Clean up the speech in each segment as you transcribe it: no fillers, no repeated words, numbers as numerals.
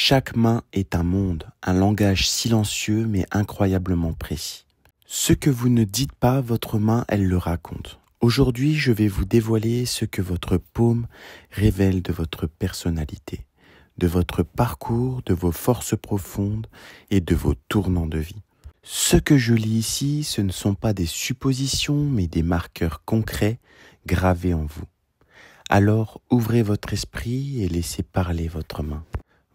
Chaque main est un monde, un langage silencieux mais incroyablement précis. Ce que vous ne dites pas, votre main, elle le raconte. Aujourd'hui, je vais vous dévoiler ce que votre paume révèle de votre personnalité, de votre parcours, de vos forces profondes et de vos tournants de vie. Ce que je lis ici, ce ne sont pas des suppositions, mais des marqueurs concrets gravés en vous. Alors, ouvrez votre esprit et laissez parler votre main.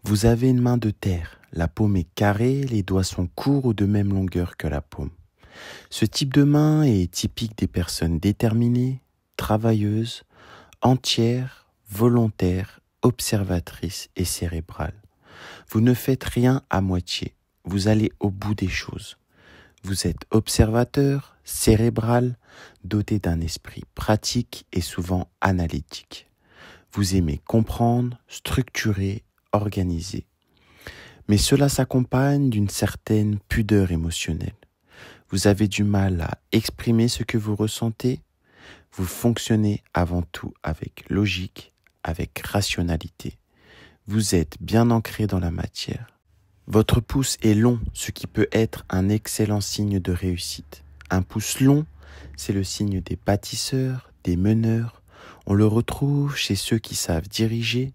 Vous avez une main de terre, la paume est carrée, les doigts sont courts ou de même longueur que la paume. Ce type de main est typique des personnes déterminées, travailleuses, entières, volontaires, observatrices et cérébrales. Vous ne faites rien à moitié, vous allez au bout des choses. Vous êtes observateur, cérébral, doté d'un esprit pratique et souvent analytique. Vous aimez comprendre, structurer, organiser. Mais cela s'accompagne d'une certaine pudeur émotionnelle. Vous avez du mal à exprimer ce que vous ressentez. Vous fonctionnez avant tout avec logique, avec rationalité. Vous êtes bien ancré dans la matière. Votre pouce est long, ce qui peut être un excellent signe de réussite. Un pouce long, c'est le signe des bâtisseurs, des meneurs. On le retrouve chez ceux qui savent diriger,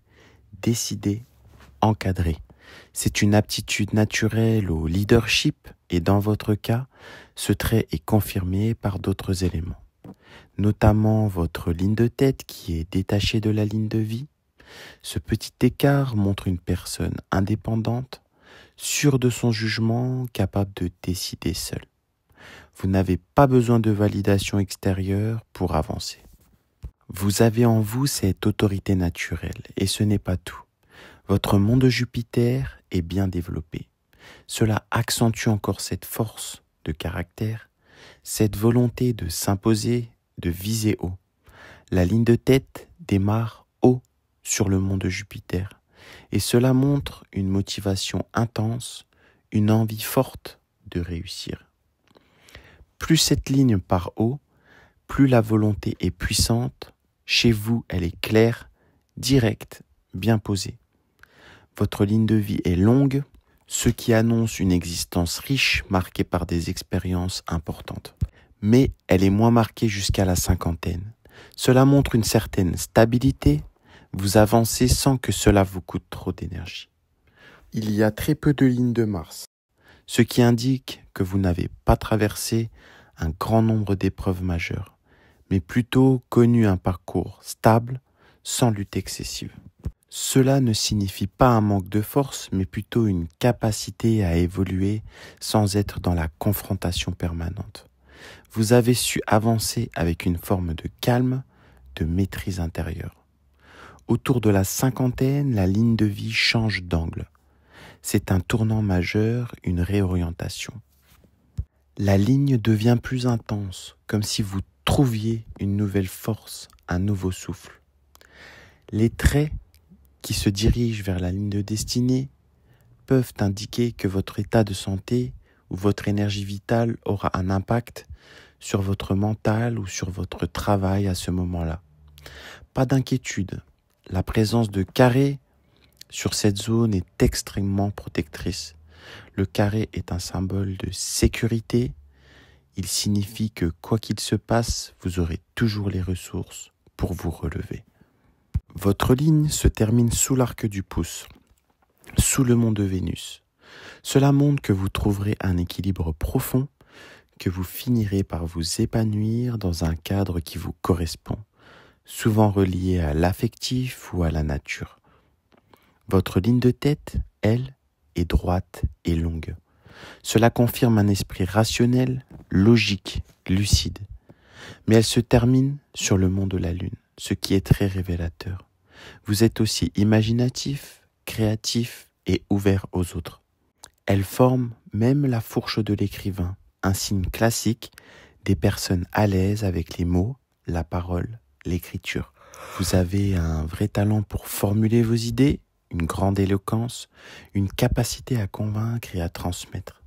décider, encadrer. C'est une aptitude naturelle au leadership et dans votre cas, ce trait est confirmé par d'autres éléments, notamment votre ligne de tête qui est détachée de la ligne de vie. Ce petit écart montre une personne indépendante, sûre de son jugement, capable de décider seule. Vous n'avez pas besoin de validation extérieure pour avancer. Vous avez en vous cette autorité naturelle et ce n'est pas tout. Votre monde Jupiter est bien développé. Cela accentue encore cette force de caractère, cette volonté de s'imposer, de viser haut. La ligne de tête démarre haut sur le monde Jupiter et cela montre une motivation intense, une envie forte de réussir. Plus cette ligne part haut, plus la volonté est puissante. Chez vous, elle est claire, directe, bien posée. Votre ligne de vie est longue, ce qui annonce une existence riche marquée par des expériences importantes. Mais elle est moins marquée jusqu'à la cinquantaine. Cela montre une certaine stabilité, vous avancez sans que cela vous coûte trop d'énergie. Il y a très peu de lignes de Mars, ce qui indique que vous n'avez pas traversé un grand nombre d'épreuves majeures, mais plutôt connu un parcours stable, sans lutte excessive. Cela ne signifie pas un manque de force, mais plutôt une capacité à évoluer sans être dans la confrontation permanente. Vous avez su avancer avec une forme de calme, de maîtrise intérieure. Autour de la cinquantaine, la ligne de vie change d'angle. C'est un tournant majeur, une réorientation. La ligne devient plus intense, comme si vous trouviez une nouvelle force, un nouveau souffle. Les traits qui se dirigent vers la ligne de destinée peuvent indiquer que votre état de santé ou votre énergie vitale aura un impact sur votre mental ou sur votre travail à ce moment-là. Pas d'inquiétude, la présence de carrés sur cette zone est extrêmement protectrice. Le carré est un symbole de sécurité, il signifie que quoi qu'il se passe, vous aurez toujours les ressources pour vous relever. Votre ligne se termine sous l'arc du pouce, sous le mont de Vénus. Cela montre que vous trouverez un équilibre profond, que vous finirez par vous épanouir dans un cadre qui vous correspond, souvent relié à l'affectif ou à la nature. Votre ligne de tête, elle, est droite et longue. Cela confirme un esprit rationnel, logique, lucide. Mais elle se termine sur le mont de la Lune, ce qui est très révélateur. Vous êtes aussi imaginatif, créatif et ouvert aux autres. Elle forme même la fourche de l'écrivain, un signe classique des personnes à l'aise avec les mots, la parole, l'écriture. Vous avez un vrai talent pour formuler vos idées, une grande éloquence, une capacité à convaincre et à transmettre.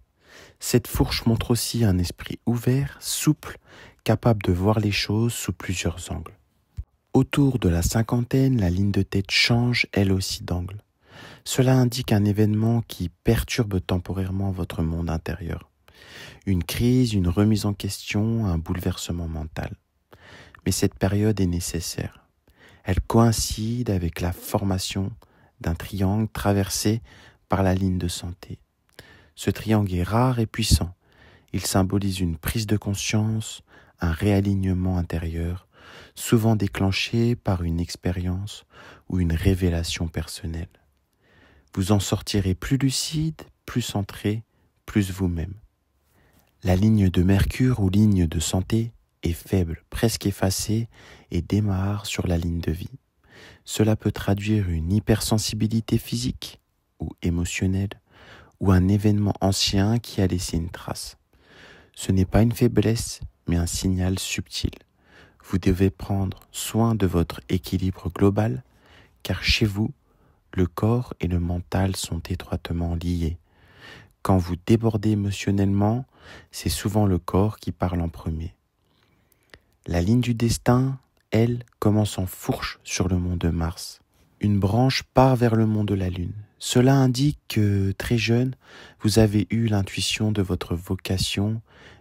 Cette fourche montre aussi un esprit ouvert, souple, capable de voir les choses sous plusieurs angles. Autour de la cinquantaine, la ligne de tête change elle aussi d'angle. Cela indique un événement qui perturbe temporairement votre monde intérieur. Une crise, une remise en question, un bouleversement mental. Mais cette période est nécessaire. Elle coïncide avec la formation d'un triangle traversé par la ligne de santé. Ce triangle est rare et puissant. Il symbolise une prise de conscience, un réalignement intérieur, souvent déclenché par une expérience ou une révélation personnelle. Vous en sortirez plus lucide, plus centré, plus vous-même. La ligne de Mercure ou ligne de santé est faible, presque effacée et démarre sur la ligne de vie. Cela peut traduire une hypersensibilité physique ou émotionnelle ou un événement ancien qui a laissé une trace. Ce n'est pas une faiblesse, mais un signal subtil. Vous devez prendre soin de votre équilibre global, car chez vous, le corps et le mental sont étroitement liés. Quand vous débordez émotionnellement, c'est souvent le corps qui parle en premier. La ligne du destin, elle, commence en fourche sur le mont de Mars. Une branche part vers le mont de la Lune. Cela indique que, très jeune, vous avez eu l'intuition de votre vocation,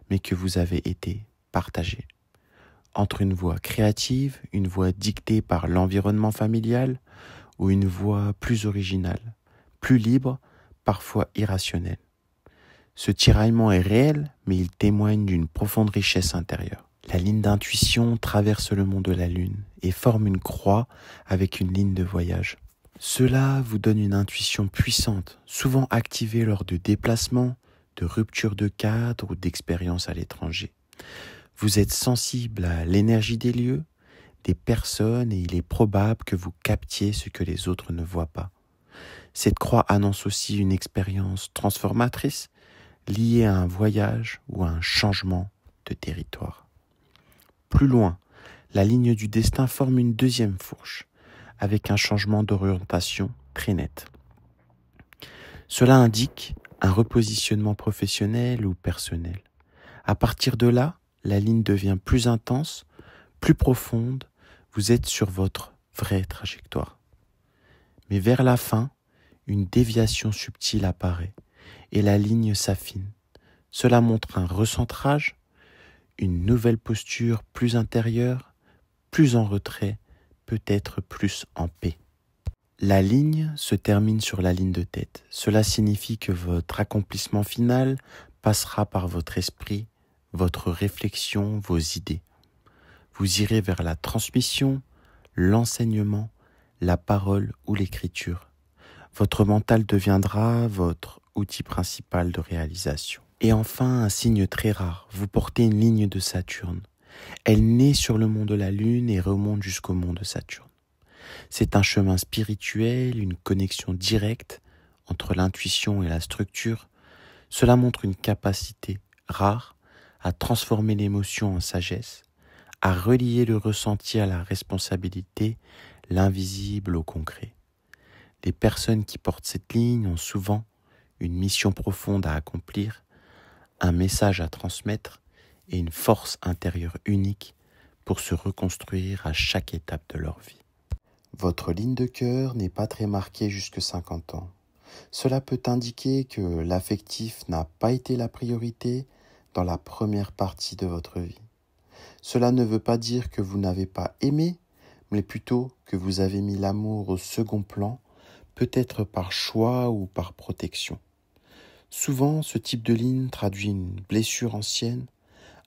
mais que vous avez été partagé. Entre une voie créative, une voie dictée par l'environnement familial, ou une voie plus originale, plus libre, parfois irrationnelle. Ce tiraillement est réel, mais il témoigne d'une profonde richesse intérieure. La ligne d'intuition traverse le mont de la Lune et forme une croix avec une ligne de voyage. Cela vous donne une intuition puissante, souvent activée lors de déplacements, de ruptures de cadre ou d'expériences à l'étranger. Vous êtes sensible à l'énergie des lieux, des personnes, et il est probable que vous captiez ce que les autres ne voient pas. Cette croix annonce aussi une expérience transformatrice liée à un voyage ou à un changement de territoire. Plus loin, la ligne du destin forme une deuxième fourche, avec un changement d'orientation très net. Cela indique un repositionnement professionnel ou personnel. À partir de là, la ligne devient plus intense, plus profonde, vous êtes sur votre vraie trajectoire. Mais vers la fin, une déviation subtile apparaît et la ligne s'affine. Cela montre un recentrage, une nouvelle posture plus intérieure, plus en retrait, peut-être plus en paix. La ligne se termine sur la ligne de tête. Cela signifie que votre accomplissement final passera par votre esprit, votre réflexion, vos idées. Vous irez vers la transmission, l'enseignement, la parole ou l'écriture. Votre mental deviendra votre outil principal de réalisation. Et enfin, un signe très rare, vous portez une ligne de Saturne. Elle naît sur le mont de la Lune et remonte jusqu'au mont de Saturne. C'est un chemin spirituel, une connexion directe entre l'intuition et la structure. Cela montre une capacité rare à transformer l'émotion en sagesse, à relier le ressenti à la responsabilité, l'invisible au concret. Les personnes qui portent cette ligne ont souvent une mission profonde à accomplir, un message à transmettre et une force intérieure unique pour se reconstruire à chaque étape de leur vie. Votre ligne de cœur n'est pas très marquée jusque 50 ans. Cela peut indiquer que l'affectif n'a pas été la priorité dans la première partie de votre vie. Cela ne veut pas dire que vous n'avez pas aimé, mais plutôt que vous avez mis l'amour au second plan, peut-être par choix ou par protection. Souvent, ce type de ligne traduit une blessure ancienne,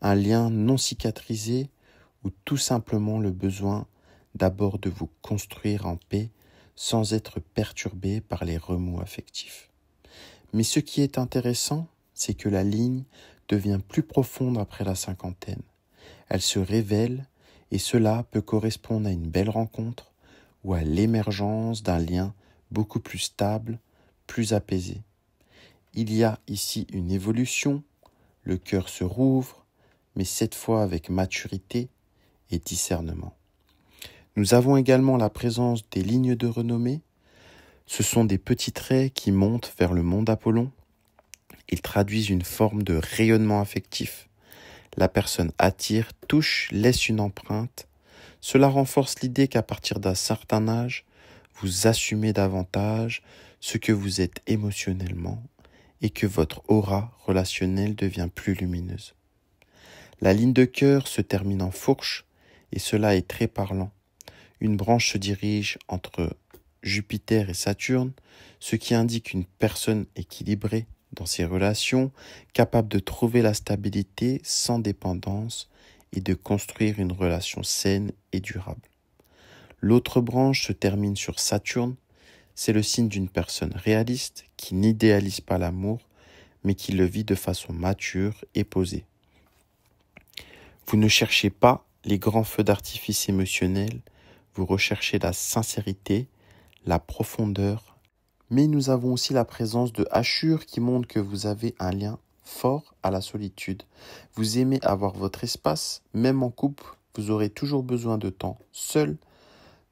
un lien non cicatrisé ou tout simplement le besoin d'abord de vous construire en paix sans être perturbé par les remous affectifs. Mais ce qui est intéressant, c'est que la ligne devient plus profonde après la cinquantaine. Elle se révèle et cela peut correspondre à une belle rencontre ou à l'émergence d'un lien beaucoup plus stable, plus apaisé. Il y a ici une évolution, le cœur se rouvre, mais cette fois avec maturité et discernement. Nous avons également la présence des lignes de renommée. Ce sont des petits traits qui montent vers le mont d'Apollon. Ils traduisent une forme de rayonnement affectif. La personne attire, touche, laisse une empreinte. Cela renforce l'idée qu'à partir d'un certain âge, vous assumez davantage ce que vous êtes émotionnellement et que votre aura relationnelle devient plus lumineuse. La ligne de cœur se termine en fourche et cela est très parlant. Une branche se dirige entre Jupiter et Saturne, ce qui indique une personne équilibrée dans ses relations, capable de trouver la stabilité sans dépendance et de construire une relation saine et durable. L'autre branche se termine sur Saturne, c'est le signe d'une personne réaliste qui n'idéalise pas l'amour, mais qui le vit de façon mature et posée. Vous ne cherchez pas les grands feux d'artifice émotionnels, vous recherchez la sincérité, la profondeur, mais nous avons aussi la présence de Ashur qui montre que vous avez un lien fort à la solitude. Vous aimez avoir votre espace, même en couple, vous aurez toujours besoin de temps seul,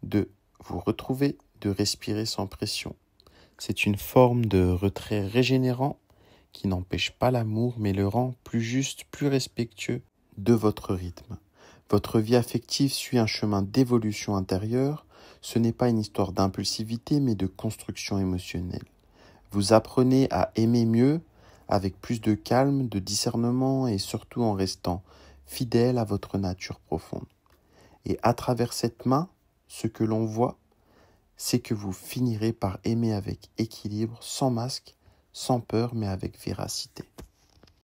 de vous retrouver, de respirer sans pression. C'est une forme de retrait régénérant qui n'empêche pas l'amour, mais le rend plus juste, plus respectueux de votre rythme. Votre vie affective suit un chemin d'évolution intérieure. Ce n'est pas une histoire d'impulsivité, mais de construction émotionnelle. Vous apprenez à aimer mieux, avec plus de calme, de discernement et surtout en restant fidèle à votre nature profonde. Et à travers cette main, ce que l'on voit, c'est que vous finirez par aimer avec équilibre, sans masque, sans peur, mais avec véracité.